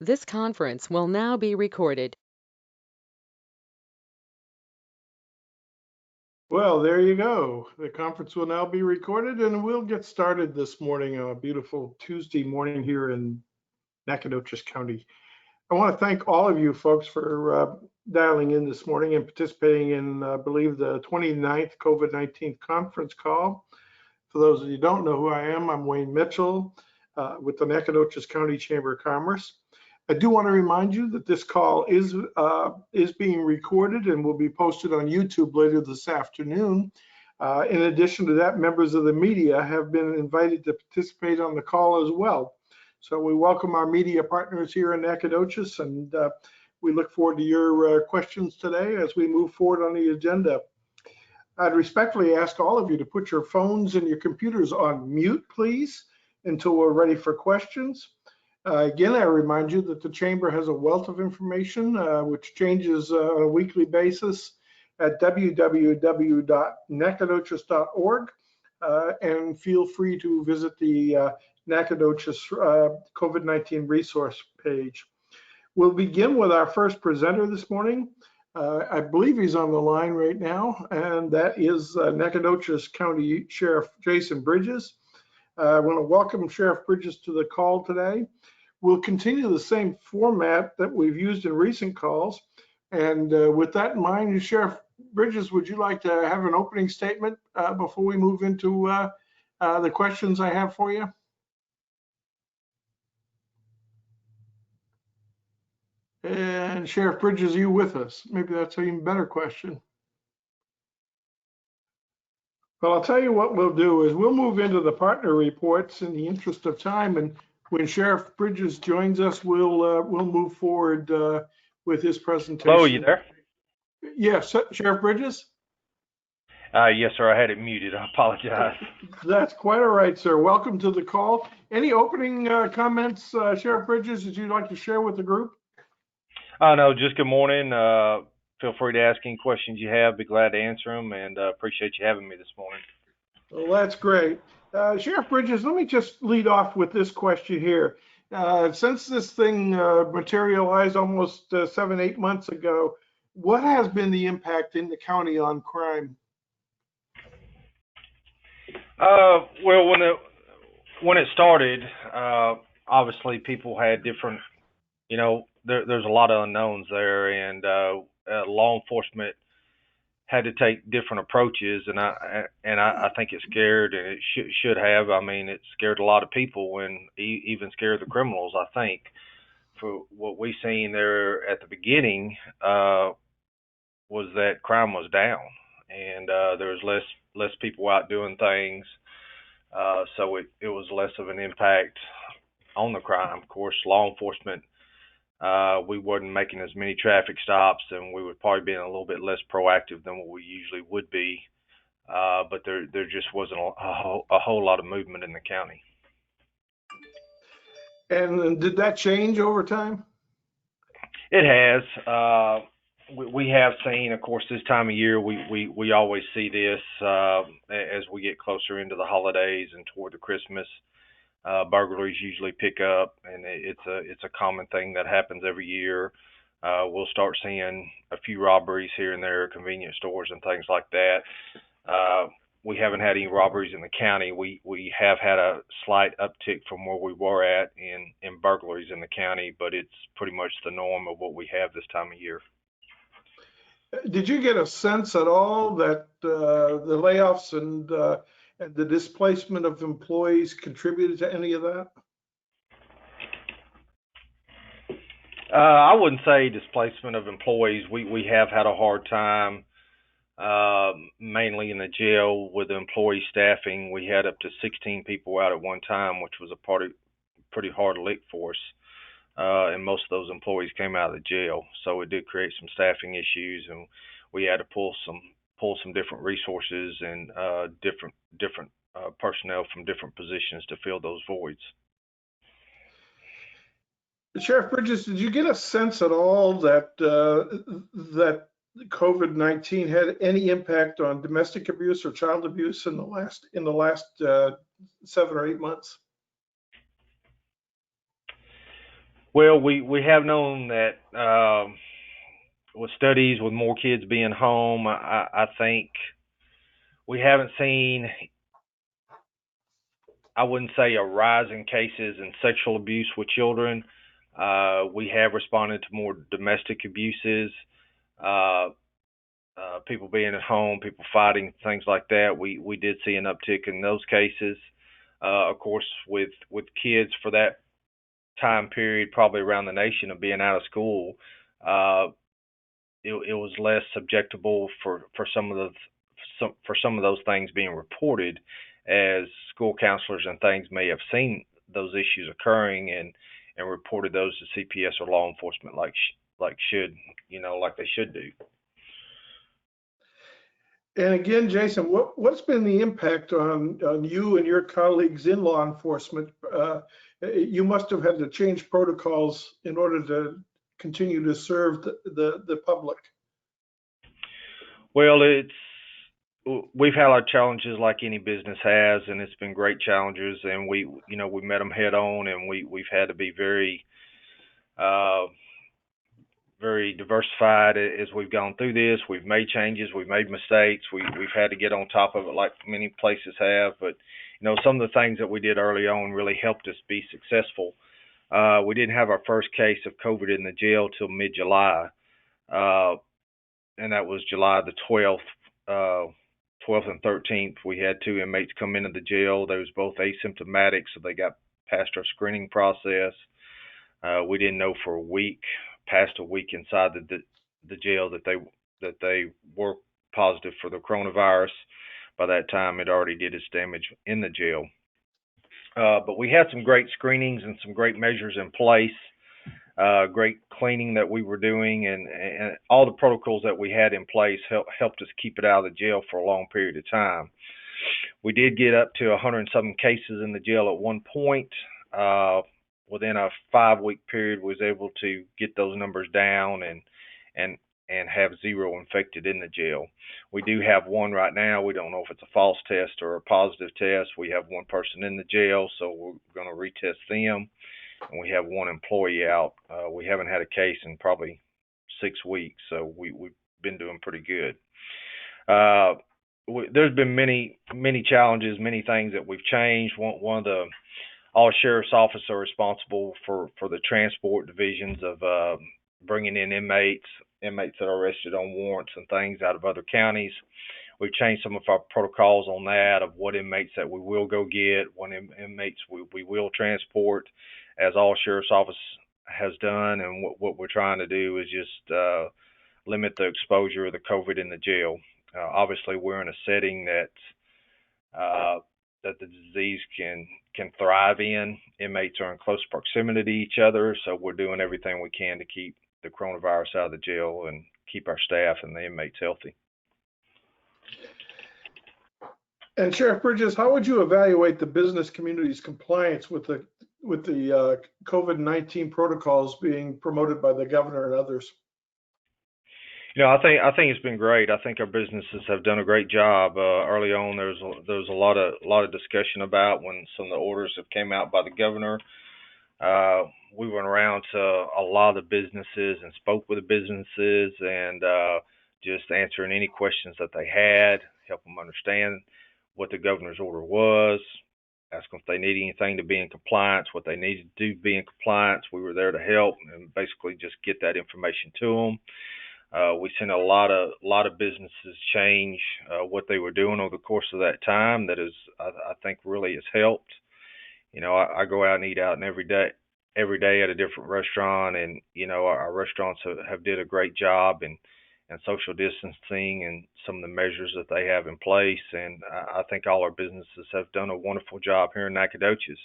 This conference will now be recorded. Well, there you go. The conference will now be recorded and we'll get started this morning on a beautiful Tuesday morning here in Nacogdoches County. I want to thank all of you folks for dialing in this morning and participating in, I believe, the 29th COVID-19 conference call. For those of you who don't know who I am, I'm Wayne Mitchell with the Nacogdoches County Chamber of Commerce. I do want to remind you that this call is being recorded and will be posted on YouTube later this afternoon. In addition to that, members of the media have been invited to participate on the call as well. So we welcome our media partners here in Nacogdoches, and we look forward to your questions today as we move forward on the agenda. I'd respectfully ask all of you to put your phones and your computers on mute, please, until we're ready for questions. Again, I remind you that the Chamber has a wealth of information which changes on a weekly basis at www.nacogdoches.org, and feel free to visit the Nacogdoches COVID-19 resource page. We'll begin with our first presenter this morning. I believe he's on the line right now, and that is Nacogdoches County Sheriff Jason Bridges. I want to welcome Sheriff Bridges to the call today. We'll continue the same format that we've used in recent calls. And with that in mind, Sheriff Bridges, would you like to have an opening statement before we move into the questions I have for you? And Sheriff Bridges, are you with us? Maybe that's an even better question. Well, I'll tell you what we'll do is we'll move into the partner reports in the interest of time, and when Sheriff Bridges joins us, we'll move forward with his presentation. Hello, you there? Yes, Sheriff Bridges? Yes, sir. I had it muted. I apologize. That's quite all right, sir. Welcome to the call. Any opening comments, Sheriff Bridges, that you'd like to share with the group? No, just good morning. Feel free to ask any questions you have. Be glad to answer them, and appreciate you having me this morning. Well, that's great. Sheriff Bridges, let me just lead off with this question here. Since this thing materialized almost 7-8 months ago, what has been the impact in the county on crime? Well, when it started, obviously people had different, there's a lot of unknowns there, and law enforcement had to take different approaches, and I think it scared, and it should have. I mean, it scared a lot of people, and even scared the criminals. I think for what we seen there at the beginning was that crime was down, and there was less people out doing things, so it was less of an impact on the crime. Of course, law enforcement, we wasn't making as many traffic stops, and we would probably be a little bit less proactive than what we usually would be. But there just wasn't a whole lot of movement in the county. And did that change over time? It has. We have seen, of course, this time of year, we always see this as we get closer into the holidays and toward the Christmas. Burglaries usually pick up, and it's a common thing that happens every year. We'll start seeing a few robberies here and there, convenience stores and things like that. We haven't had any robberies in the county. We have had a slight uptick from where we were at in burglaries in the county, but it's pretty much the norm of what we have this time of year. Did you get a sense at all that the layoffs and the displacement of employees contributed to any of that? I wouldn't say displacement of employees. We have had a hard time, mainly in the jail with the employee staffing. We had up to 16 people out at one time, which was a pretty hard lick for us. And most of those employees came out of the jail, so it did create some staffing issues, and we had to pull some different resources and different personnel from different positions to fill those voids. Sheriff Bridges, did you get a sense at all that that COVID-19 had any impact on domestic abuse or child abuse in the last 7 or 8 months? Well, we have known that with studies with more kids being home, I think we haven't seen, I wouldn't say a rise in cases in sexual abuse with children. We have responded to more domestic abuses, uh, people being at home, people fighting, things like that. We did see an uptick in those cases. Of course, with kids for that time period, probably around the nation of being out of school, uh, it was less subjectable for some of those things being reported, as school counselors and things may have seen those issues occurring and reported those to CPS or law enforcement like should like they should do. And again, Jason, what's been the impact on you and your colleagues in law enforcement? You must have had to change protocols in order to continue to serve the public. Well, we've had our challenges like any business has, and it's been great challenges, and we met them head on, and we've had to be uh, very diversified as we've gone through this. We've made changes, we've made mistakes, we've had to get on top of it like many places have. But some of the things that we did early on really helped us be successful. We didn't have our first case of COVID in the jail till mid-July, uh, and that was July the 12th. 12th and 13th, we had two inmates come into the jail. They was both asymptomatic, so they got past our screening process. We didn't know for a week, past a week inside the jail, that they were positive for the coronavirus. By that time, it already did its damage in the jail. But we had some great screenings and some great measures in place, great cleaning that we were doing, and all the protocols that we had in place helped us keep it out of the jail for a long period of time. We did get up to 107 cases in the jail at one point. Within a 5 week period, was able to get those numbers down and and have zero infected in the jail. We do have one right now. We don't know if it's a false test or a positive test. We have one person in the jail, so we're going to retest them, and we have one employee out. We haven't had a case in probably 6 weeks, so we've been doing pretty good. Uh, there's been many challenges, many things that we've changed. One of the all sheriff's office are responsible for the transport divisions of bringing in inmates that are arrested on warrants and things out of other counties. We've changed some of our protocols on that, of what inmates that we will go get, what inmates we will transport, as all sheriff's office has done. And what we're trying to do is just limit the exposure of the COVID in the jail. Obviously, we're in a setting that the disease can thrive in. Inmates are in close proximity to each other, so we're doing everything we can to keep the coronavirus out of the jail and keep our staff and the inmates healthy. And Sheriff Bridges, how would you evaluate the business community's compliance with the COVID-19 protocols being promoted by the governor and others? I think it's been great. I think our businesses have done a great job. Early on, there was a lot of discussion about when some of the orders have came out by the governor. We went around to a lot of the businesses and spoke with the businesses, and just answering any questions that they had, help them understand what the governor's order was, ask them if they need anything to be in compliance, what they needed to do to be in compliance. We were there to help and basically just get that information to them. We seen a lot of businesses change what they were doing over the course of that time. That is, I think, really has helped. I go out and eat out, and every day at a different restaurant, and our restaurants have did a great job and social distancing and some of the measures that they have in place. And I think all our businesses have done a wonderful job here in Nacogdoches.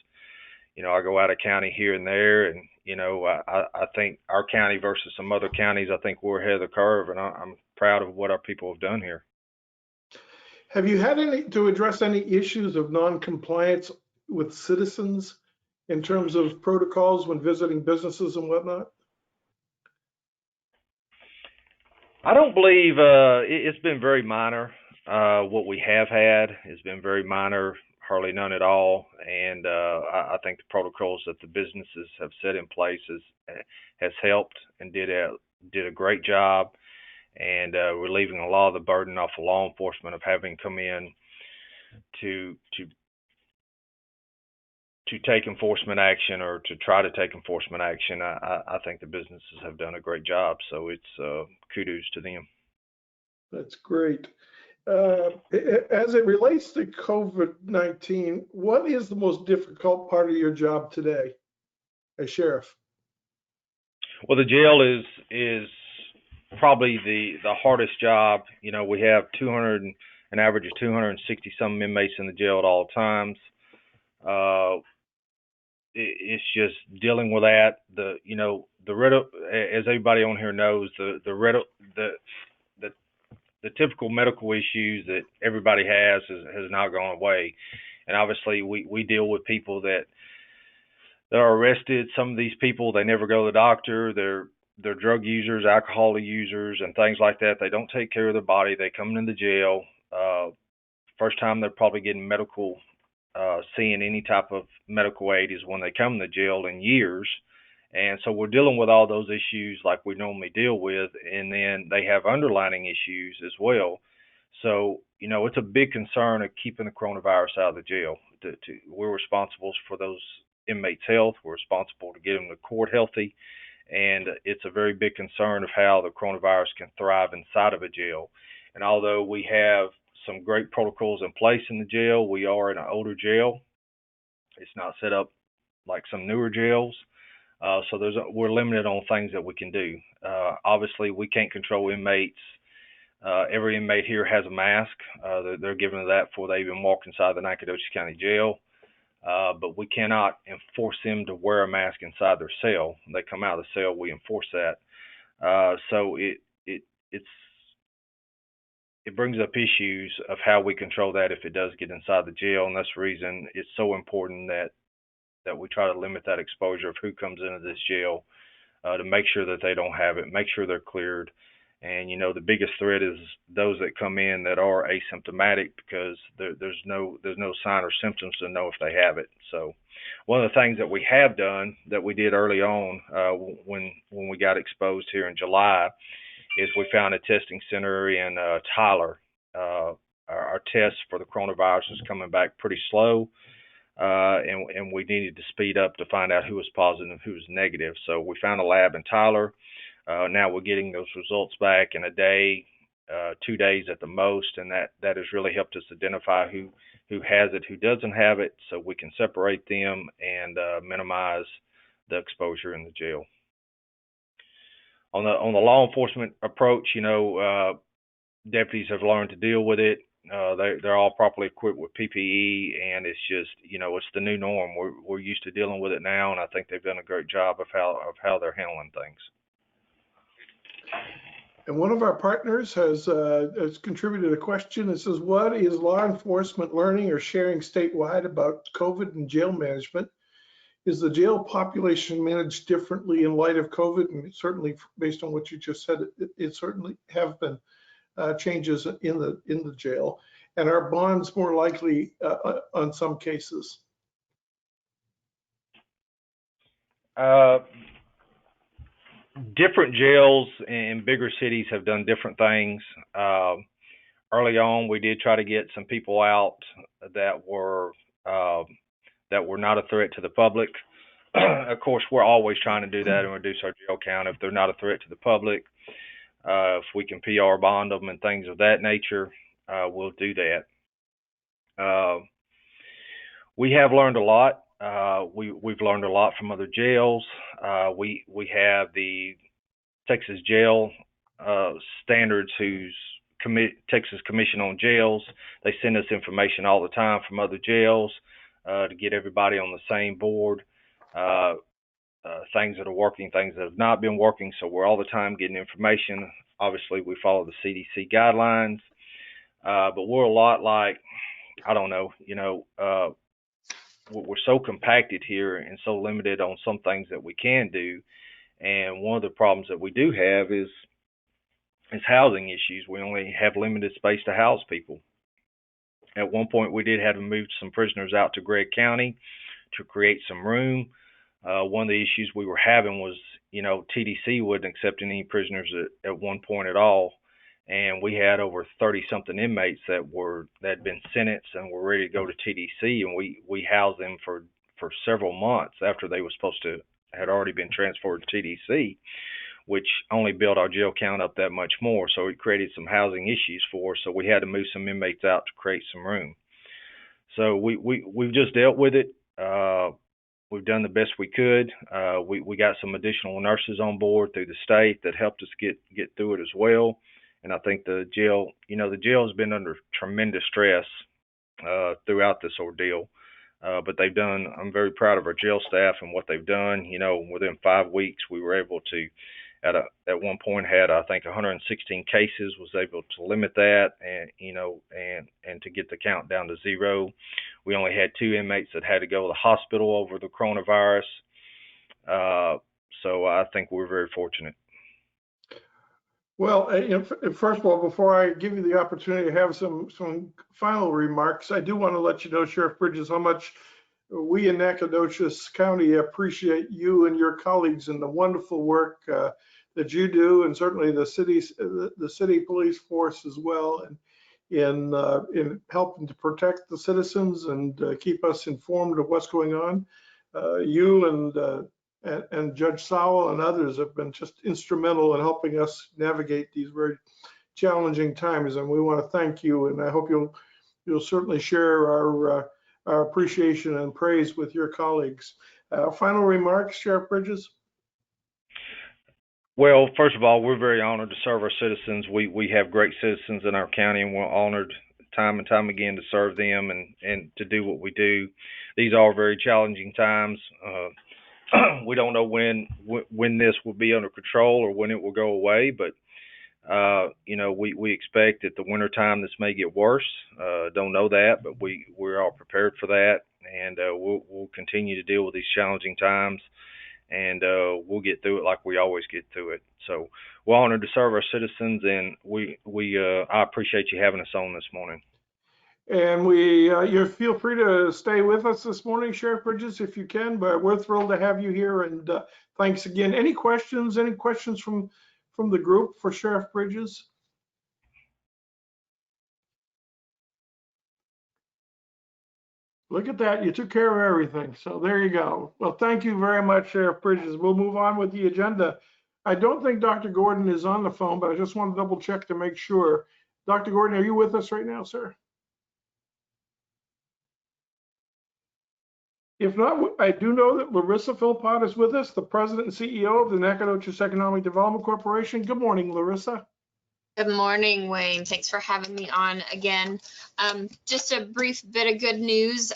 I go out of county here and there, and I think our county versus some other counties, I think we're ahead of the curve, and I'm proud of what our people have done here. Have you had to address any issues of non-compliance with citizens in terms of protocols when visiting businesses and whatnot? I don't believe it's been very minor. What we have had has been very minor hardly none at all. And I think the protocols that the businesses have set in place has helped and did a great job, and relieving a lot of the burden off of law enforcement of having come in to to to take enforcement action or to try to take enforcement action. I think the businesses have done a great job, so it's kudos to them. That's great. As it relates to COVID-19, what is the most difficult part of your job today as sheriff? Well, the jail is probably the hardest job. You know, we have 200 an average of 260 some inmates in the jail at all times. Uh, it's just dealing with that. As everybody on here knows, the the typical medical issues that everybody has now gone away, and obviously we deal with people that are arrested. Some of these people, they never go to the doctor. They're drug users, alcohol users, and things like that. They don't take care of their body. They come into jail. First time they're probably getting medical, seeing any type of medical aid is when they come to jail in years. And so we're dealing with all those issues like we normally deal with, and then they have underlining issues as well. So, it's a big concern of keeping the coronavirus out of the jail. We're responsible for those inmates' health. We're responsible to get them to court healthy. And it's a very big concern of how the coronavirus can thrive inside of a jail. And although we have some great protocols in place in the jail, we are in an older jail. It's not set up like some newer jails. So we're limited on things that we can do. Obviously, we can't control inmates. Every inmate here has a mask. They're given that before they even walk inside the Nacogdoches County Jail. But we cannot enforce them to wear a mask inside their cell. When they come out of the cell, we enforce that. So it brings up issues of how we control that if it does get inside the jail, and that's the reason it's so important that we try to limit that exposure of who comes into this jail, to make sure that they don't have it, make sure they're cleared. And the biggest threat is those that come in that are asymptomatic, because there's no sign or symptoms to know if they have it. So one of the things that we have done that we did early on, when we got exposed here in July, is we found a testing center in Tyler. Our tests for the coronavirus is coming back pretty slow. And we needed to speed up to find out who was positive and who was negative. So we found a lab in Tyler. Now we're getting those results back in a day, 2 days at the most, and that has really helped us identify who has it, who doesn't have it, so we can separate them and minimize the exposure in the jail. On the law enforcement approach, deputies have learned to deal with it. They're all properly equipped with PPE, and it's just, it's the new norm. We're used to dealing with it now, and I think they've done a great job of how they're handling things. And one of our partners has contributed a question. It says, what is law enforcement learning or sharing statewide about COVID and jail management? Is the jail population managed differently in light of COVID? And certainly, based on what you just said, it certainly have been changes in the jail. And are bonds more likely on some cases? Different jails in bigger cities have done different things. Early on, we did try to get some people out that were not a threat to the public. Of course, we're always trying to do that and reduce our jail count if they're not a threat to the public. If we can PR bond them and things of that nature, we'll do that. We have learned a lot. We've learned a lot from other jails. We have the Texas Jail Standards, who's Texas Commission on Jails. They send us information all the time from other jails to get everybody on the same board. Things that are working, things that have not been working. So we're all the time getting information. Obviously, we follow the CDC guidelines, but we're a lot like, I don't know, we're so compacted here and so limited on some things that we can do. And one of the problems that we do have is housing issues. We only have limited space to house people. At one point, we did have to move some prisoners out to Gregg County to create some room. One of the issues we were having was, TDC wouldn't accept any prisoners at one point at all, and we had over 30 something inmates that had been sentenced and were ready to go to TDC, and we housed them for several months after they were supposed to had already been transferred to TDC, which only built our jail count up that much more. So it created some housing issues for us. So we had to move some inmates out to create some room. So we've just dealt with it. We've done the best we could. We got some additional nurses on board through the state that helped us get through it as well. And I think the jail has been under tremendous stress throughout this ordeal. But I'm very proud of our jail staff and what they've done. Within 5 weeks, we were able to, at one point, had, I think, 116 cases, was able to limit that and to get the count down to 0. We only had 2 inmates that had to go to the hospital over the coronavirus. So I think we're very fortunate. Well, first of all, before I give you the opportunity to have some final remarks, I do want to let you know, Sheriff Bridges, how much we in Nacogdoches County appreciate you and your colleagues and the wonderful work that you do, and certainly the city police force as well, and in helping to protect the citizens and keep us informed of what's going on. You and Judge Sowell and others have been just instrumental in helping us navigate these very challenging times, and we want to thank you. And I hope you'll certainly share our appreciation and praise with your colleagues. Final remarks, Sheriff Bridges? Well, first of all, we're very honored to serve our citizens. We have great citizens in our county, and we're honored time and time again to serve them and to do what we do. These are very challenging times. We don't know when this will be under control or when it will go away, but we expect at the winter time this may get worse. Don't know that, but we're all prepared for that, and we'll continue to deal with these challenging times, and we'll get through it like we always get through it. So we're honored to serve our citizens, and I appreciate you having us on this morning. And you feel free to stay with us this morning, Sheriff Bridges, if you can, but we're thrilled to have you here, and thanks again. Any questions from the group for Sheriff Bridges? Look at that, you took care of everything, so there you go. Well, thank you very much, Sheriff Bridges. We'll move on with the agenda. I don't think Dr. Gordon is on the phone, but I just want to double check to make sure. Dr. Gordon, are you with us right now, sir? If not, I do know that Larissa Philpott is with us, the president and CEO of the Nacogdoches Economic Development Corporation. Good morning, Larissa. Good morning, Wayne. Thanks for having me on again. Just a brief bit of good news.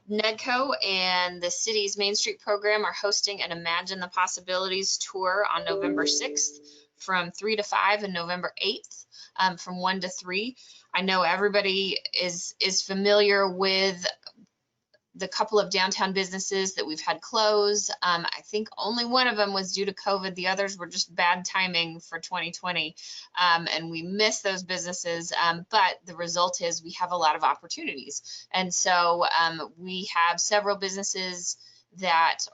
NEDCO and the city's Main Street program are hosting an Imagine the Possibilities tour on November 6th from 3 to 5 and November 8th from 1 to 3. I know everybody is familiar with the couple of downtown businesses that we've had close. I think only one of them was due to COVID. The others were just bad timing for 2020. And we miss those businesses. But the result is we have a lot of opportunities. And so we have several businesses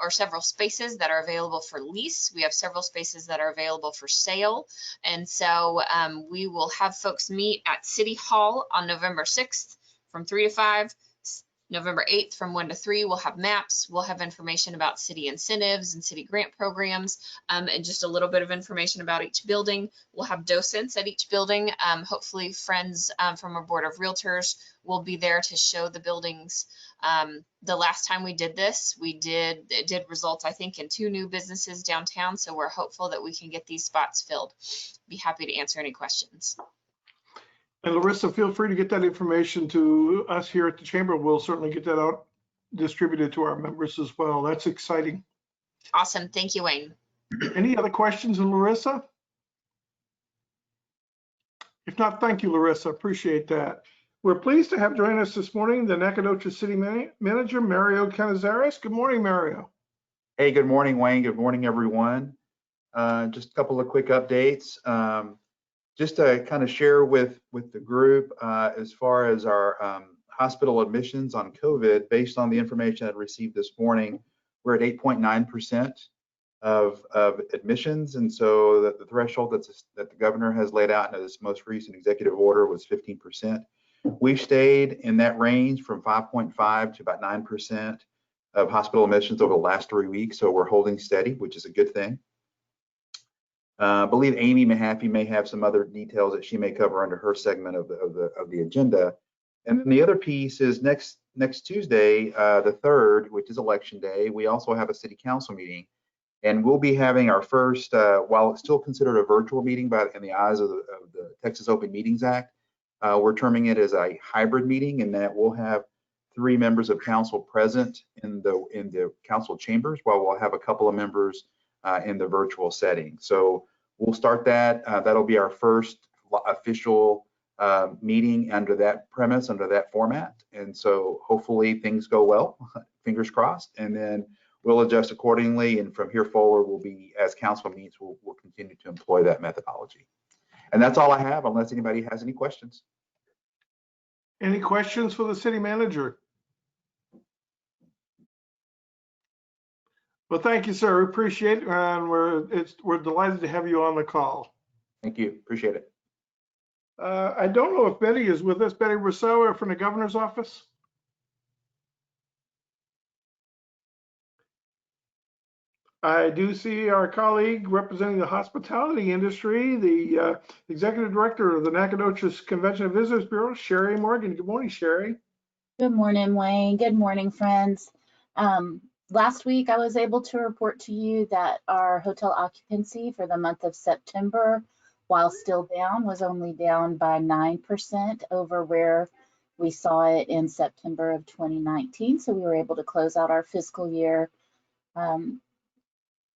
several spaces that are available for lease. We have several spaces that are available for sale. And so we will have folks meet at City Hall on November 6th from 3 to 5. November 8th from 1 to 3, we'll have maps, we'll have information about city incentives and city grant programs, and just a little bit of information about each building. We'll have docents at each building. Hopefully friends from our board of realtors will be there to show the buildings. The last time we did this, it did result, I think, in 2 new businesses downtown, so we're hopeful that we can get these spots filled. Be happy to answer any questions. And Larissa, feel free to get that information to us here at the Chamber. We'll certainly get that out, distributed to our members as well. That's exciting. Awesome. Thank you, Wayne. Any other questions of Larissa? If not, thank you, Larissa. Appreciate that. We're pleased to have join us this morning the Nacogdoches City Manager, Mario Canizares. Good morning, Mario. Hey, good morning, Wayne. Good morning, everyone. Just a couple of quick updates. Just to kind of share with the group as far as our hospital admissions on COVID, based on the information I received this morning, we're at 8.9% of admissions. And so the threshold that the governor has laid out in his most recent executive order was 15%. We've stayed in that range from 5.5 to about 9% of hospital admissions over the last 3 weeks. So we're holding steady, which is a good thing. I believe Amy Mahaffey may have some other details that she may cover under her segment of the agenda. And then the other piece is next Tuesday, the 3rd, which is election day, we also have a city council meeting. And we'll be having our first, while it's still considered a virtual meeting in the eyes of the Texas Open Meetings Act, we're terming it as a hybrid meeting, in that we'll have 3 members of council present in the council chambers, while we'll have a couple of members in the virtual setting. So we'll start that. That'll be our first official meeting under that premise, under that format. And so hopefully things go well, fingers crossed, and then we'll adjust accordingly. And from here forward, we'll be, as council meets, we'll continue to employ that methodology. And that's all I have, unless anybody has any questions. Any questions for the city manager? Well, thank you, sir. We appreciate it, and we're delighted to have you on the call. Thank you. Appreciate it. I don't know if Betty is with us. Betty Rousseau from the governor's office. I do see our colleague representing the hospitality industry, the executive director of the Nacogdoches Convention and Visitors Bureau, Sherry Morgan. Good morning, Sherry. Good morning, Wayne. Good morning, friends. Last week, I was able to report to you that our hotel occupancy for the month of September, while still down, was only down by 9% over where we saw it in September of 2019. So we were able to close out our fiscal year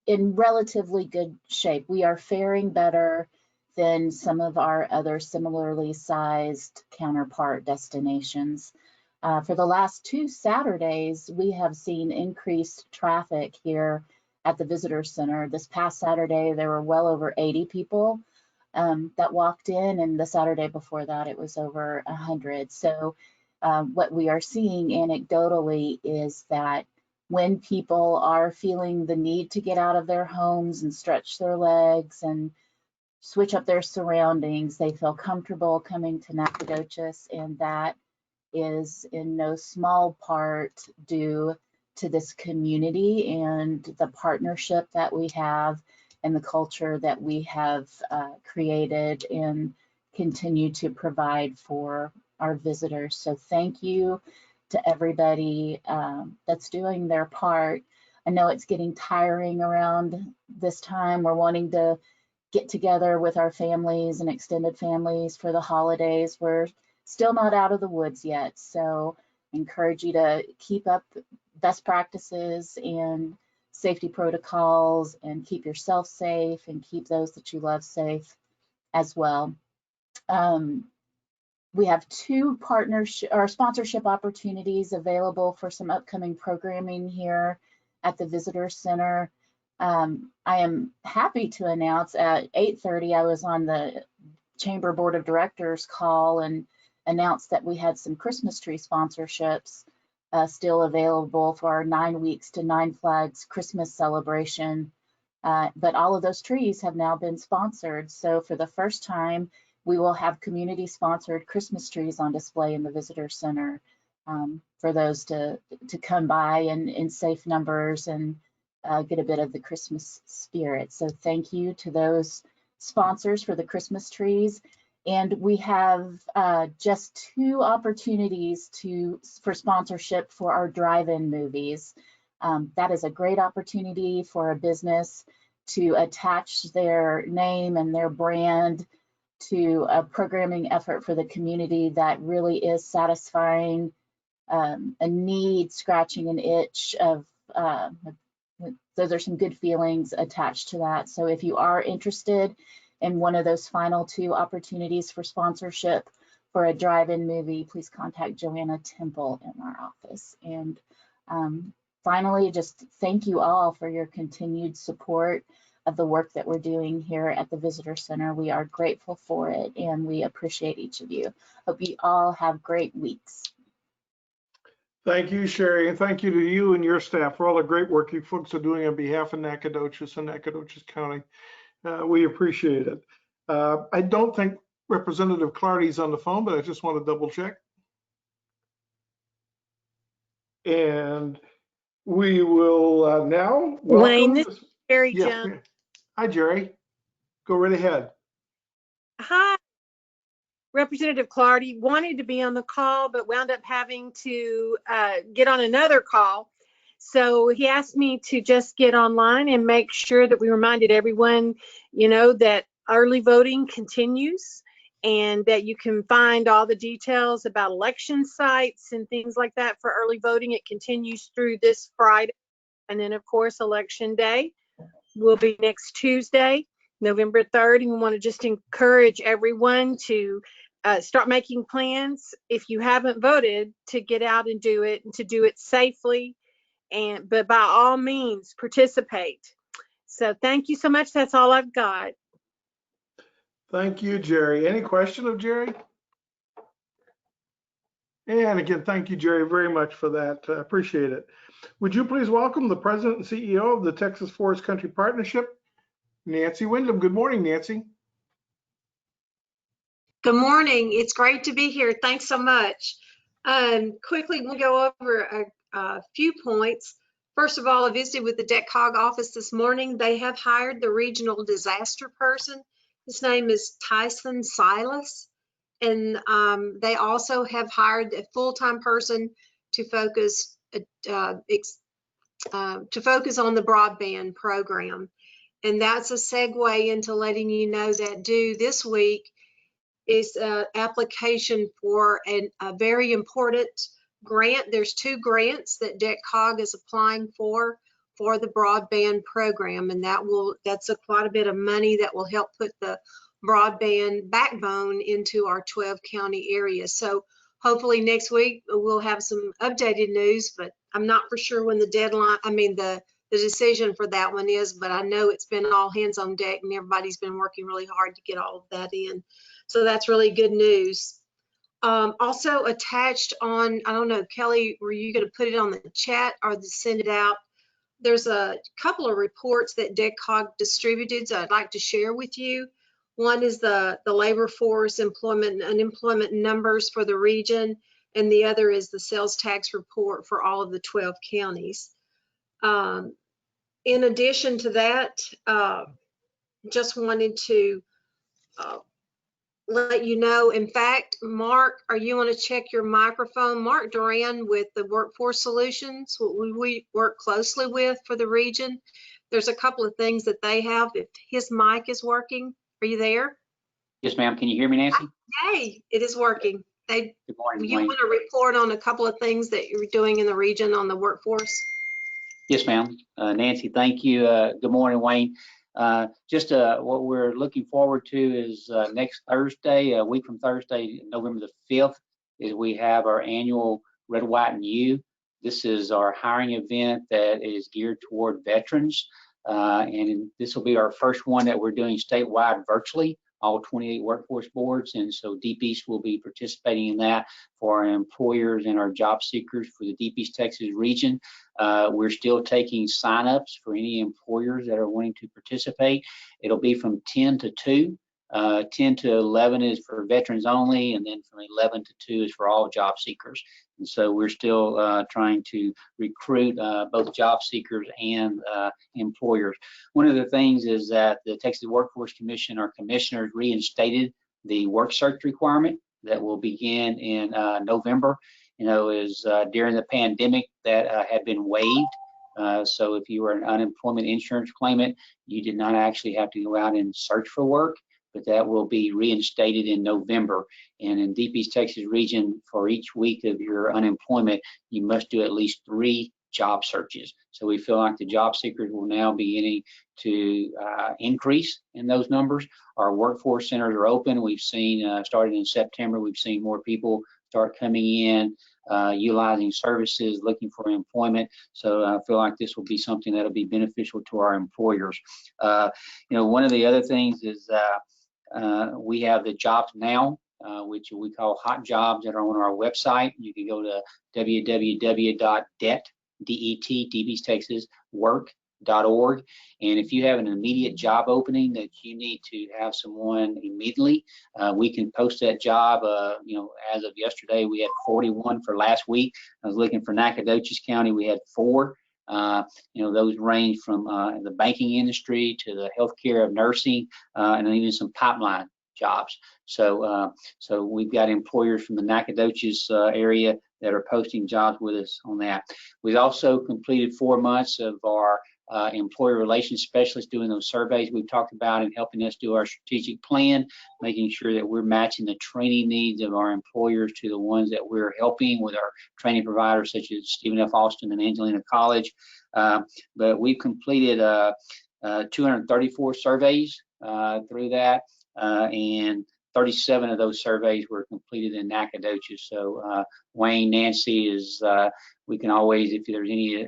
in relatively good shape. We are faring better than some of our other similarly sized counterpart destinations. For the last 2 Saturdays, we have seen increased traffic here at the visitor center. This past Saturday, there were well over 80 people that walked in, and the Saturday before that, it was over 100. So what we are seeing anecdotally is that when people are feeling the need to get out of their homes and stretch their legs and switch up their surroundings, they feel comfortable coming to Nacogdoches, and that is in no small part due to this community and the partnership that we have and the culture that we have created and continue to provide for our visitors. So thank you to everybody that's doing their part. I know it's getting tiring around this time. We're wanting to get together with our families and extended families for the holidays. We're still not out of the woods yet. So I encourage you to keep up best practices and safety protocols and keep yourself safe and keep those that you love safe as well. We have 2 partnership or sponsorship opportunities available for some upcoming programming here at the Visitor Center. I am happy to announce at 8:30, I was on the Chamber Board of Directors call and announced that we had some Christmas tree sponsorships still available for our 9 Weeks to 9 Flags Christmas celebration. But all of those trees have now been sponsored. So for the first time, we will have community-sponsored Christmas trees on display in the Visitor Center for those to come by in safe numbers and get a bit of the Christmas spirit. So thank you to those sponsors for the Christmas trees. And we have just 2 opportunities for sponsorship for our drive-in movies. That is a great opportunity for a business to attach their name and their brand to a programming effort for the community that really is satisfying a need, scratching an itch of, those are some good feelings attached to that. So if you are interested in one of those final 2 opportunities for sponsorship for a drive-in movie, please contact Joanna Temple in our office. And finally, just thank you all for your continued support of the work that we're doing here at the Visitor Center. We are grateful for it and we appreciate each of you. Hope you all have great weeks. Thank you, Sherry, and thank you to you and your staff for all the great work you folks are doing on behalf of Nacogdoches and Nacogdoches County. We appreciate it. I don't think Representative Clardy's on the phone, but I just want to double check. And we will now Wayne, welcome. this is Jerry Yes, Jones. ma'am. Hi, Jerry. Go right ahead. Hi, Representative Clardy wanted to be on the call, but wound up having to get on another call. So he asked me to just get online and make sure that we reminded everyone, that early voting continues and that you can find all the details about election sites and things like that for early voting. It continues through this Friday. And then, of course, Election Day will be next Tuesday, November 3rd. And we want to just encourage everyone to start making plans, if you haven't voted, to get out and do it, and to do it safely. But by all means, participate. So thank you so much. That's all I've got. Thank you, Jerry. Any question of Jerry? And again, thank you, Jerry, very much for that. Appreciate it. Would you please welcome the President and CEO of the Texas Forest Country Partnership, Nancy Wyndham. Good morning, Nancy. Good morning. It's great to be here. Thanks so much. Quickly, we'll go over a few points. First of all, I visited with the DECOG office this morning. They have hired the regional disaster person. His name is Tyson Silas. And they also have hired a full-time person to focus on the broadband program. And that's a segue into letting you know that due this week is an application for a very important grant. There's 2 grants that DECOG is applying for the broadband program, and that's quite a bit of money that will help put the broadband backbone into our 12 county area. So hopefully next week we'll have some updated news, but I'm not for sure when the decision for that one is, but I know it's been all hands on deck and everybody's been working really hard to get all of that in. So that's really good news. Also attached on, I don't know, Kelly, were you going to put it on the chat or send it out? There's a couple of reports that DECOG distributed, so I'd like to share with you. One is the labor force employment and unemployment numbers for the region, and the other is the sales tax report for all of the 12 counties. In addition to that, just wanted to let you know, in fact, Mark, are you want to check your microphone? Mark Duran with the Workforce Solutions, what we work closely with for the region. There's a couple of things that they have. If his mic is working, are you there? Yes, ma'am. Can you hear me, Nancy? Hey, it is working. Good morning, you Wayne. want to report on a couple of things that you're doing in the region on the workforce? Yes, ma'am. Nancy, thank you. Good morning, Wayne. Just what we're looking forward to is next Thursday, a week from Thursday, November the 5th, is we have our annual Red, White, and You. This is our hiring event that is geared toward veterans. And this will be our first one that we're doing statewide virtually, all 28 workforce boards. And so Deep East will be participating in that for our employers and our job seekers for the Deep East Texas region. We're still taking signups for any employers that are wanting to participate. It'll be from 10 to 2. 10 to 11 is for veterans only, and then from 11 to 2 is for all job seekers. And so we're still trying to recruit both job seekers and employers. One of the things is that the Texas Workforce Commission, our commissioners, reinstated the work search requirement that will begin in November. Is during the pandemic that had been waived. So if you were an unemployment insurance claimant, you did not actually have to go out and search for work, but that will be reinstated in November. And in Deep East Texas region, for each week of your unemployment, you must do at least 3 job searches. So we feel like the job seekers will now be beginning to increase in those numbers. Our workforce centers are open. We've seen, starting in September, we've seen more people start coming in, utilizing services, looking for employment. So I feel like this will be something that'll be beneficial to our employers. One of the other things is we have the Jobs Now which we call hot jobs that are on our website. You can go to www.DB's.org. And if you have an immediate job opening that you need to have someone immediately, we can post that job. As of yesterday, we had 41 for last week. I was looking for Nacogdoches County, we had 4. Those range from the banking industry to the healthcare of nursing, and even some pipeline jobs. So we've got employers from the Nacogdoches area that are posting jobs with us on that. We've also completed 4 months of our employer relations specialists doing those surveys we've talked about and helping us do our strategic plan, making sure that we're matching the training needs of our employers to the ones that we're helping with our training providers such as Stephen F. Austin and Angelina College. But we've completed 234 surveys through that, and 37 of those surveys were completed in Nacogdoches. So Wayne, Nancy, we can always, if there's any,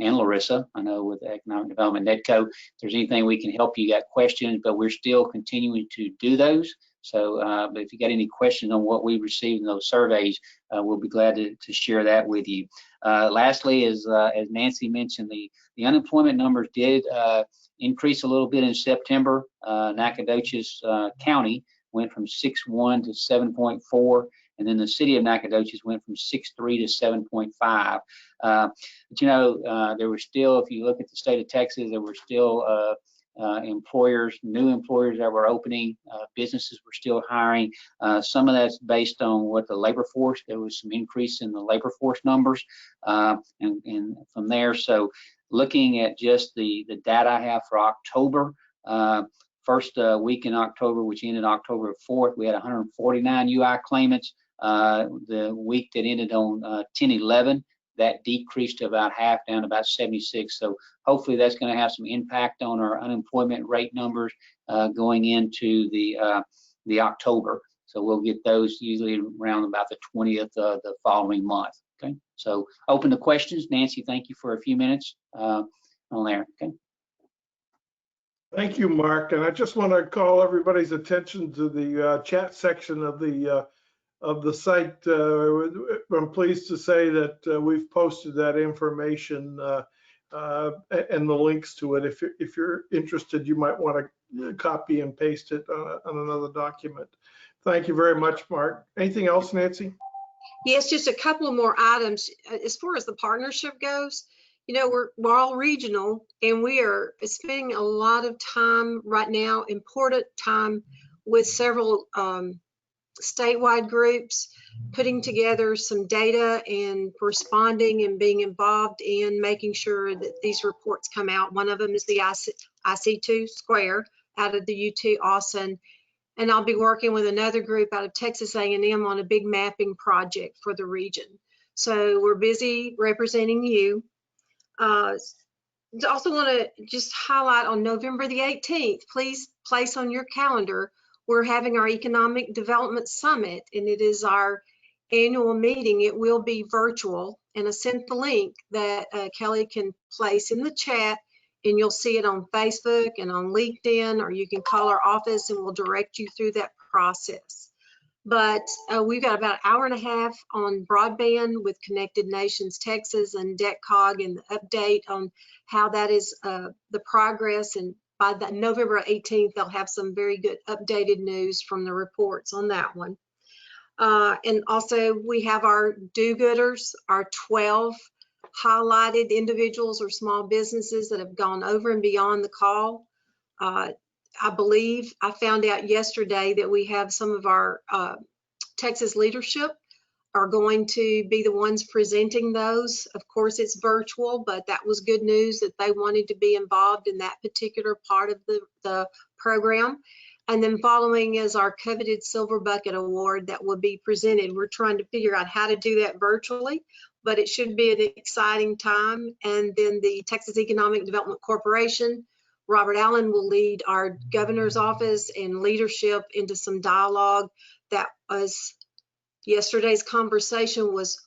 and Larissa, I know with Economic Development NEDCO, if there's anything we can help you, got questions, but we're still continuing to do those. So, but if you got any questions on what we received in those surveys, we'll be glad to share that with you. Lastly, as Nancy mentioned, the unemployment numbers did increase a little bit in September. Nacogdoches County went from 6.1 to 7.4. And then the city of Nacogdoches went from 6.3 to 7.5. But there were still, if you look at the state of Texas, there were still new employers that were opening, businesses were still hiring. Some of that's based on what the labor force, there was some increase in the labor force numbers, and from there. So looking at just the data I have for October, first week in October, which ended October 4th, we had 149 UI claimants. The week that ended on 10/11, that decreased to about half, down to about 76. So hopefully that's going to have some impact on our unemployment rate numbers going into the October. So we'll get those usually around about the 20th of the following month. Okay. So open to questions. Nancy, thank you for a few minutes on there. Okay. Thank you, Mark. And I just want to call everybody's attention to the chat section of the site. I'm pleased to say that we've posted that information and the links to it. If you're interested, you might want to copy and paste it on another document. Thank you very much, Mark. Anything else, Nancy? Yes, just a couple of more items. As far as the partnership goes, we're all regional, and we are spending a lot of time right now, important time, with several statewide groups, putting together some data and responding and being involved in making sure that these reports come out. One of them is the IC2 Square out of the UT Austin, and I'll be working with another group out of Texas A&M on a big mapping project for the region. So we're busy representing you. I also want to just highlight on November the 18th, please place on your calendar, we're having our Economic Development Summit, and it is our annual meeting. It will be virtual, and I sent the link that Kelly can place in the chat, and you'll see it on Facebook and on LinkedIn, or you can call our office and we'll direct you through that process. But we've got about an hour and a half on broadband with Connected Nations Texas and DECCOG, and the update on how that is the progress. And by the November 18th, they'll have some very good updated news from the reports on that one. And also we have our do-gooders, our 12 highlighted individuals or small businesses that have gone over and beyond the call. I believe I found out yesterday that we have some of our Texas leadership are going to be the ones presenting those. Of course, it's virtual, but that was good news that they wanted to be involved in that particular part of the program. And then following is our coveted Silver Bucket Award that will be presented. We're trying to figure out how to do that virtually, but it should be an exciting time. And then the Texas Economic Development Corporation, Robert Allen will lead our governor's office and leadership into some dialogue. That was yesterday's conversation, was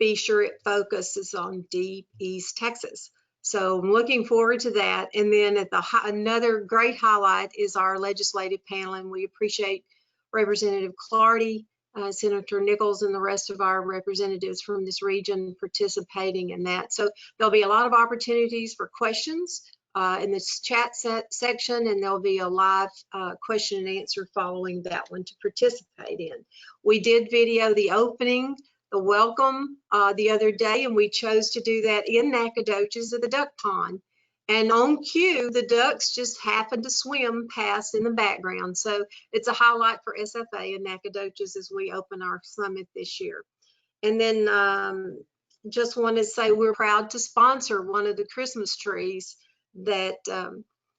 be sure it focuses on Deep East Texas. So I'm looking forward to that. And then at another great highlight is our legislative panel, and we appreciate Representative Clardy, Senator Nichols, and the rest of our representatives from this region participating in that. So there'll be a lot of opportunities for questions in this chat section, and there'll be a live question and answer following that one to participate in. We did video the opening, the welcome the other day, and we chose to do that in Nacogdoches at the duck pond. And on cue, the ducks just happened to swim past in the background. So it's a highlight for SFA and Nacogdoches as we open our summit this year. And then just want to say we're proud to sponsor one of the Christmas trees that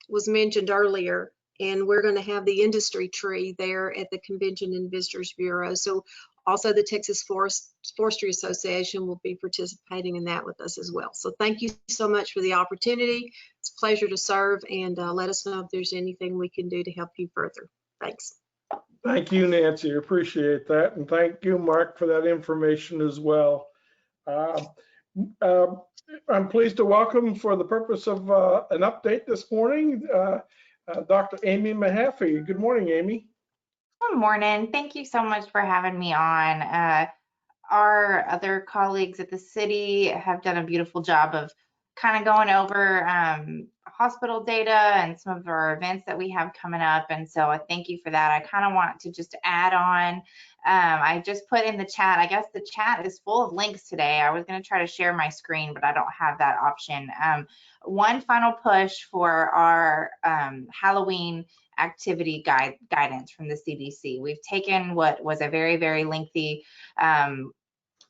was mentioned earlier. And we're going to have the industry tree there at the Convention and Visitors Bureau. So also the Texas Forestry Association will be participating in that with us as well. So thank you so much for the opportunity. It's a pleasure to serve, and let us know if there's anything we can do to help you further. Thanks. Thank you, Nancy. Appreciate that. And thank you, Mark, for that information as well. I'm pleased to welcome, for the purpose of an update this morning, Dr. Amy Mahaffey. Good morning, Amy. Good morning. Thank you so much for having me on. Our other colleagues at the city have done a beautiful job of kind of going over hospital data and some of our events that we have coming up. And so I thank you for that. I kind of want to just add on. I just put in the chat, I guess the chat is full of links today. I was going to try to share my screen, but I don't have that option. One final push for our Halloween activity guidance from the CDC. We've taken what was a very, very lengthy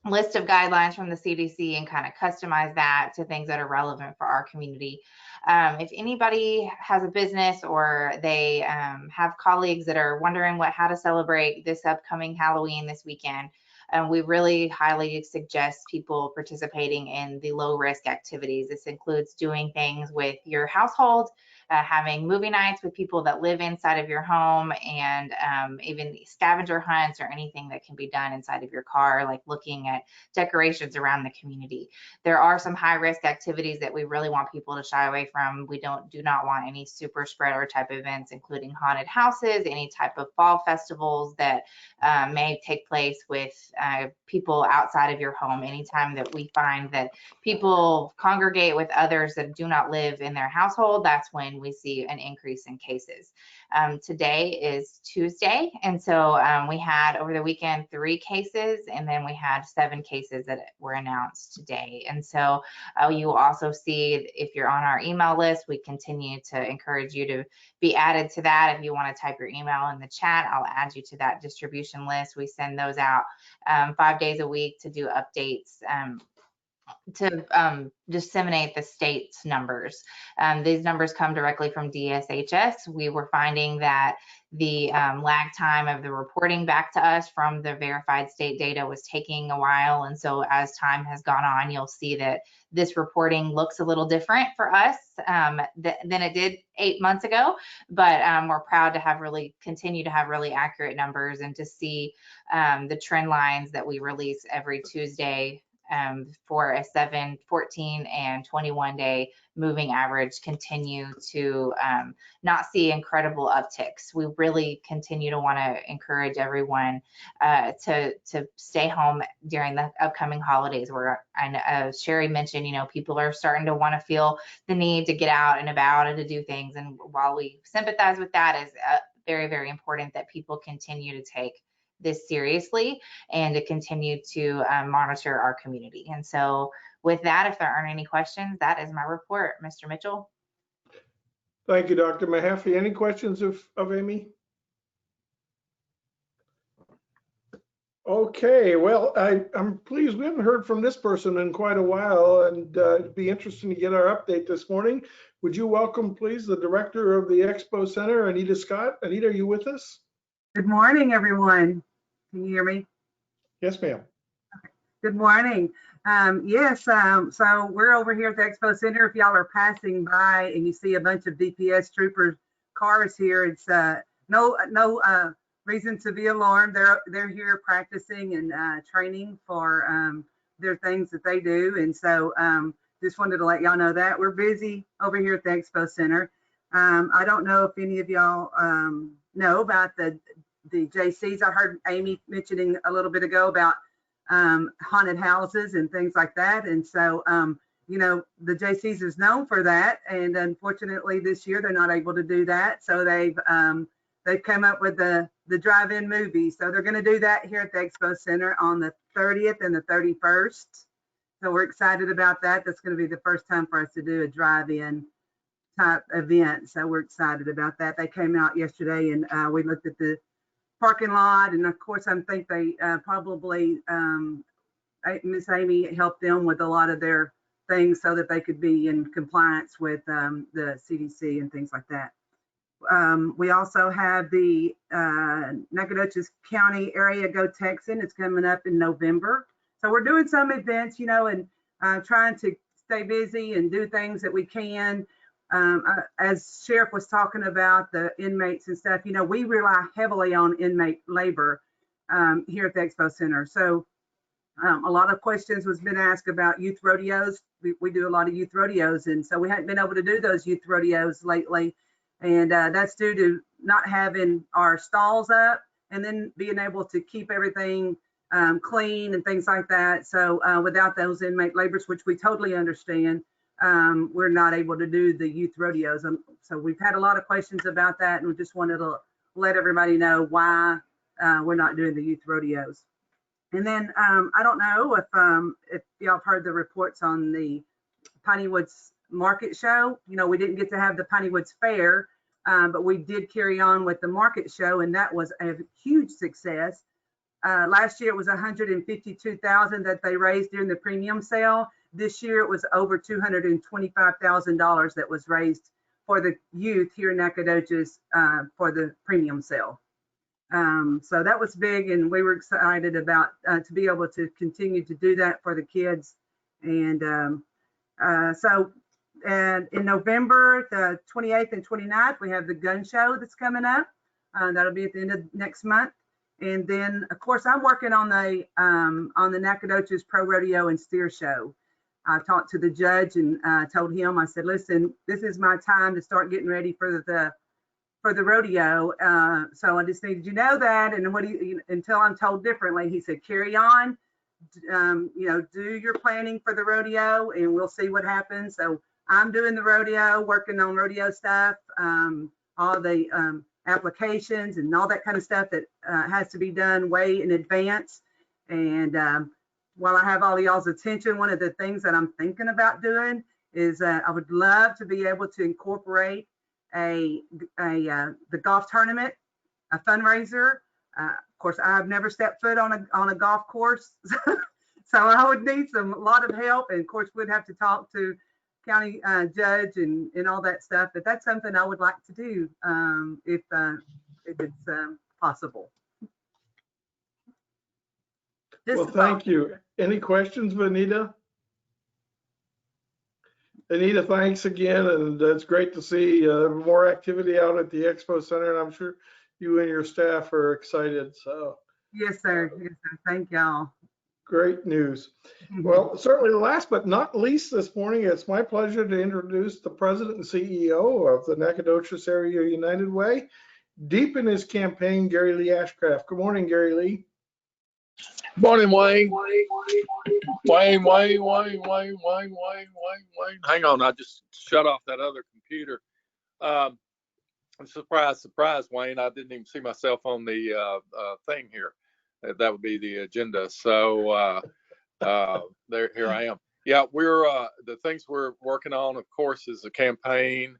list of guidelines from the CDC and kind of customize that to things that are relevant for our community. If anybody has a business or they have colleagues that are wondering how to celebrate this upcoming Halloween this weekend, we really highly suggest people participating in the low risk activities. This includes doing things with your household, having movie nights with people that live inside of your home, and even scavenger hunts or anything that can be done inside of your car, like looking at decorations around the community. There are some high risk activities that we really want people to shy away from. We do not want any super spreader type events, including haunted houses, any type of fall festivals that may take place with people outside of your home. Anytime that we find that people congregate with others that do not live in their household, that's when we see an increase in cases. Today is Tuesday, and so we had over the weekend 3 cases, and then we had 7 cases that were announced today. And so you will also see, if you're on our email list, we continue to encourage you to be added to that. If you want to type your email in the chat, I'll add you to that distribution list. We send those out 5 days a week to do updates to disseminate the state's numbers. These numbers come directly from DSHS. We were finding that the lag time of the reporting back to us from the verified state data was taking a while. And so as time has gone on, you'll see that this reporting looks a little different for us than it did 8 months ago. But we're proud to have continue to have really accurate numbers, and to see the trend lines that we release every Tuesday for a 7, 14, and 21-day moving average continue to not see incredible upticks. We really continue to want to encourage everyone to stay home during the upcoming holidays, where Sherry mentioned, people are starting to want to feel the need to get out and about and to do things. And while we sympathize with that, it's very, very important that people continue to take this seriously and to continue to monitor our community. And so with that, if there aren't any questions, that is my report. Mr. Mitchell. Thank you, Dr. Mahaffey. Any questions of Amy? Okay, well, I'm pleased we haven't heard from this person in quite a while, and it'd be interesting to get our update this morning. Would you welcome, please, the director of the Expo Center, Anita Scott. Anita, are you with us? Good morning, everyone. Can you hear me? Yes, ma'am. Okay. Good morning. Yes, so we're over here at the Expo Center. If y'all are passing by and you see a bunch of DPS troopers cars here, it's no reason to be alarmed. They're here practicing and training for their things that they do. And so just wanted to let y'all know that we're busy over here at the Expo Center. I don't know if any of y'all know about the JCs. I heard Amy mentioning a little bit ago about haunted houses and things like that. And so, you know, the JCs is known for that. And unfortunately this year they're not able to do that. So they've come up with the drive-in movie. So they're going to do that here at the Expo Center on the 30th and the 31st. So we're excited about that. That's going to be the first time for us to do a drive-in type event. So we're excited about that. They came out yesterday and we looked at the parking lot. And of course, I think they probably, Miss Amy helped them with a lot of their things so that they could be in compliance with the CDC and things like that. We also have the Nacogdoches County Area Go Texan. It's coming up in November. So we're doing some events, you know, and trying to stay busy and do things that we can. As Sheriff was talking about the inmates and stuff, you know, we rely heavily on inmate labor here at the Expo Center. So a lot of questions was been asked about youth rodeos. We do a lot of youth rodeos, and so we hadn't been able to do those youth rodeos lately. And that's due to not having our stalls up and then being able to keep everything clean and things like that. So without those inmate labors, which we totally understand, we're not able to do the youth rodeos. So we've had a lot of questions about that, and we just wanted to let everybody know why we're not doing the youth rodeos. And then I don't know if y'all have heard the reports on the Piney Woods Market Show. You know, we didn't get to have the Piney Woods Fair, but we did carry on with the market show, and that was a huge success. Last year it was $152,000 that they raised during the premium sale. This year it was over $225,000 that was raised for the youth here in Nacogdoches for the premium sale. So that was big, and we were excited about to be able to continue to do that for the kids. And and in November, the 28th and 29th, we have the gun show that's coming up. That'll be at the end of next month. And then, of course, I'm working on the Nacogdoches Pro Rodeo and Steer Show. I talked to the judge and told him, I said, listen, this is my time to start getting ready for the rodeo. So I just needed you to know that. And until I'm told differently, he said, carry on, you know, do your planning for the rodeo and we'll see what happens. So I'm doing the rodeo, working on rodeo stuff, all the applications and all that kind of stuff that has to be done way in advance. And while I have all of y'all's attention, one of the things that I'm thinking about doing is I would love to be able to incorporate the golf tournament, a fundraiser. Of course, I've never stepped foot on a golf course, so I would need a lot of help. And of course, we'd have to talk to county judge and all that stuff. But that's something I would like to do if it's possible. Well, thank you. Any questions, Anita? Anita, thanks again, and it's great to see more activity out at the Expo Center, and I'm sure you and your staff are excited. So yes, sir. Yes, sir. Thank y'all. Great news. Well, certainly last but not least this morning, it's my pleasure to introduce the president and CEO of the Nacogdoches Area United Way, deep in his campaign, Gary Lee Ashcraft. Good morning, Gary Lee. Morning, Wayne. Wayne. Hang on, I just shut off that other computer. Surprise, Wayne. I didn't even see myself on the thing here. That would be the agenda. So here I am. Yeah, we're the things we're working on, of course, is the campaign.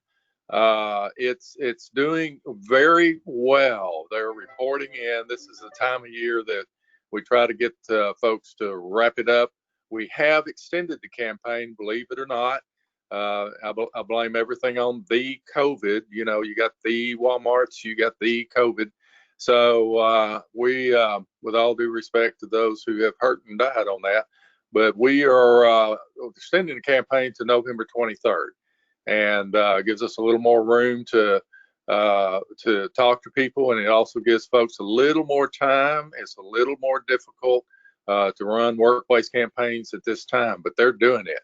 It's doing very well. They're reporting in. This is the time of year that we try to get folks to wrap it up. We have extended the campaign, believe it or not. I blame everything on the COVID. You know, you got the Walmarts, you got the COVID. So we, with all due respect to those who have hurt and died on that, but we are extending the campaign to November 23rd, and gives us a little more room to talk to people, and it also gives folks a little more time. It's a little more difficult to run workplace campaigns at this time, but they're doing it,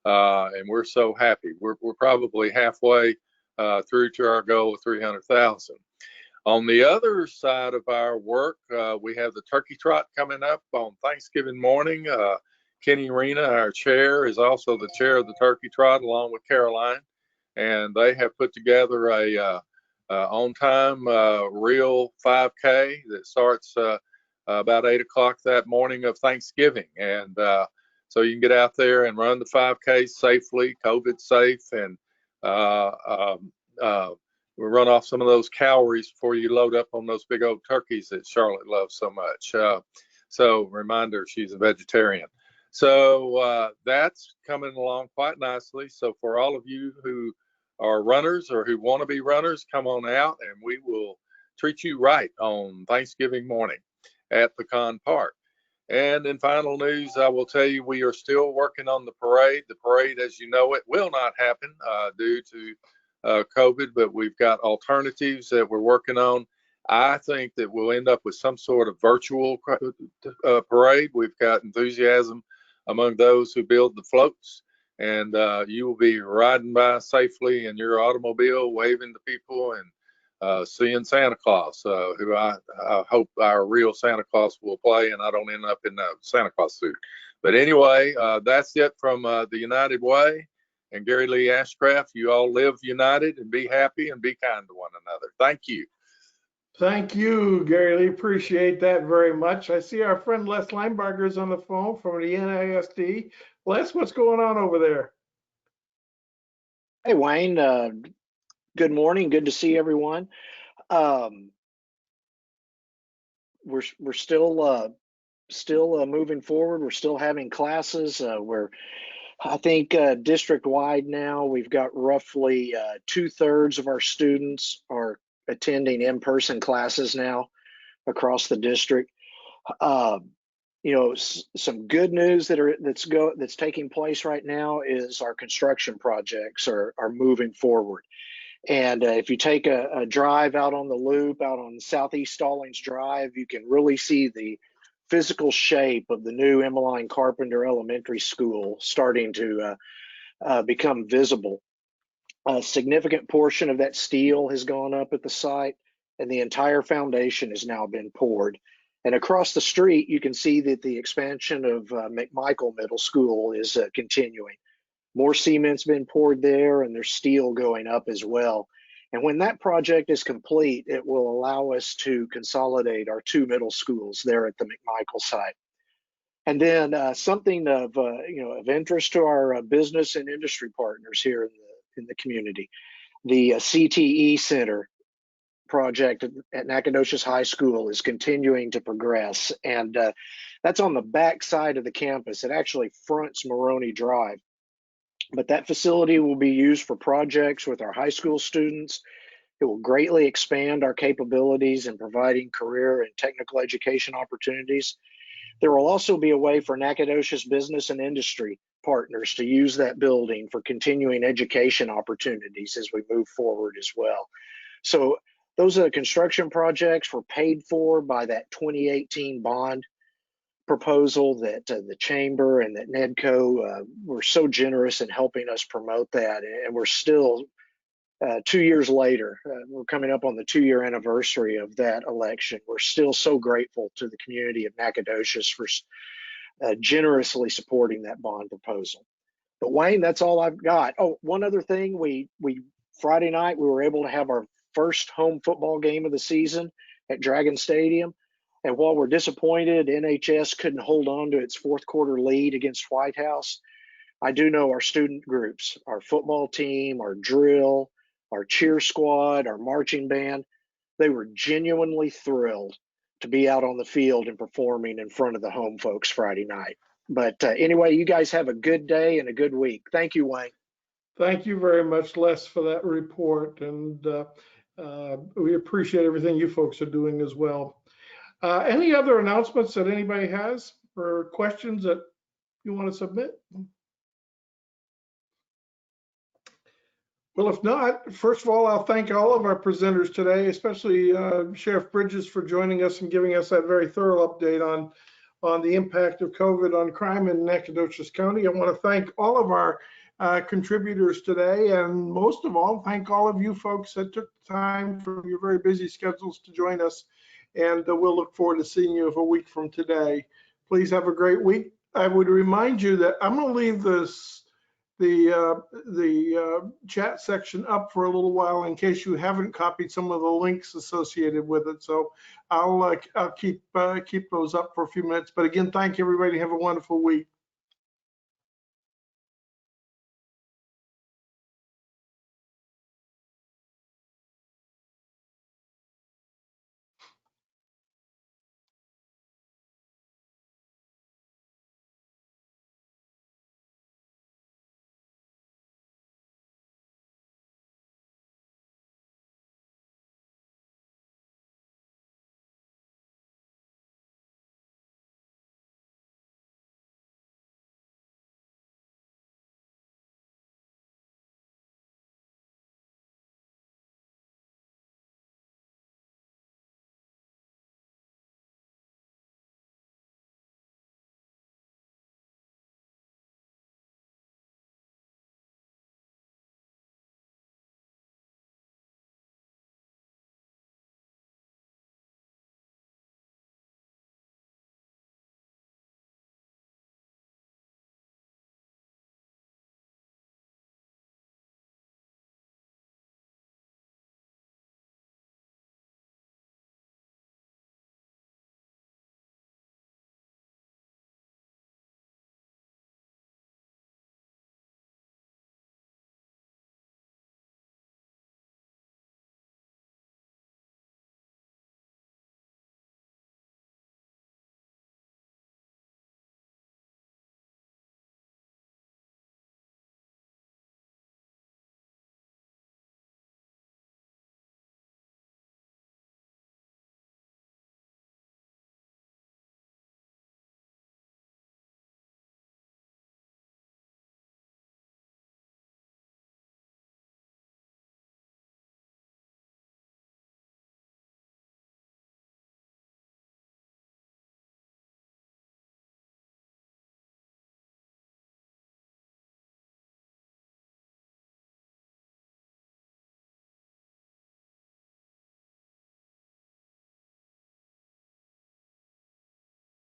and we're so happy. We're probably halfway through to our goal of 300,000. On the other side of our work, we have the turkey trot coming up on Thanksgiving morning. Kenny Rena, our chair, is also the chair of the turkey trot, along with Caroline, and they have put together a on-time real 5K that starts about 8 o'clock that morning of Thanksgiving, and so you can get out there and run the 5K safely, COVID safe, and we run off some of those calories before you load up on those big old turkeys that Charlotte loves so much. So reminder, she's a vegetarian. So that's coming along quite nicely. So for all of you who are runners or who want to be runners, come on out and we will treat you right on Thanksgiving morning at Pecan Park. And in final news, I will tell you, we are still working on the parade. The parade, as you know, it will not happen due to COVID, but we've got alternatives that we're working on. I think that we'll end up with some sort of virtual parade. We've got enthusiasm among those who build the floats, and you will be riding by safely in your automobile, waving to people and seeing Santa Claus, who I hope our real Santa Claus will play and I don't end up in a Santa Claus suit. But anyway, that's it from the United Way. And Gary Lee Ashcraft, you all live united and be happy and be kind to one another. Thank you. Thank you, Gary Lee. Appreciate that very much. I see our friend Les Linebarger is on the phone from the NISD. Les, what's going on over there? Hey, Wayne. Good morning. Good to see everyone. We're still moving forward. We're still having classes. I think district-wide now, we've got roughly 2/3 of our students are attending in-person classes now across the district. Some good news that's taking place right now is our construction projects are moving forward. And if you take a drive out on the loop, out on Southeast Stallings Drive, you can really see the physical shape of the new Emmeline Carpenter Elementary School starting to become visible. A significant portion of that steel has gone up at the site, and the entire foundation has now been poured. And across the street, you can see that the expansion of McMichael Middle School is continuing. More cement's been poured there, and there's steel going up as well. And when that project is complete, it will allow us to consolidate our 2 middle schools there at the McMichael site. And then something of interest to our business and industry partners here in the community, the CTE Center project at Nacogdoches High School is continuing to progress, and that's on the back side of the campus. It actually fronts Maroney Drive. But that facility will be used for projects with our high school students. It will greatly expand our capabilities in providing career and technical education opportunities. There will also be a way for Nacogdoches business and industry partners to use that building for continuing education opportunities as we move forward as well. So those construction projects were paid for by that 2018 bond proposal that the chamber and that NEDCO were so generous in helping us promote that. And we're still 2 years later, we're coming up on the 2-year anniversary of that election. We're still so grateful to the community of Nacogdoches for generously supporting that bond proposal. But Wayne, that's all I've got. Oh, one other thing, we Friday night, we were able to have our first home football game of the season at Dragon Stadium. And while we're disappointed NHS couldn't hold on to its 4th quarter lead against White House, I do know our student groups, our football team, our drill, our cheer squad, our marching band, they were genuinely thrilled to be out on the field and performing in front of the home folks Friday night. But anyway, you guys have a good day and a good week. Thank you, Wayne. Thank you very much, Les, for that report. And we appreciate everything you folks are doing as well. Any other announcements that anybody has or questions that you want to submit? Well, if not, first of all, I'll thank all of our presenters today, especially Sheriff Bridges for joining us and giving us that very thorough update on the impact of COVID on crime in Nacogdoches County. I want to thank all of our contributors today. And most of all, thank all of you folks that took time from your very busy schedules to join us. And we'll look forward to seeing you a week from today. Please have a great week. I would remind you that I'm going to leave the chat section up for a little while in case you haven't copied some of the links associated with it. So I'll keep those up for a few minutes. But again, thank you, everybody. Have a wonderful week.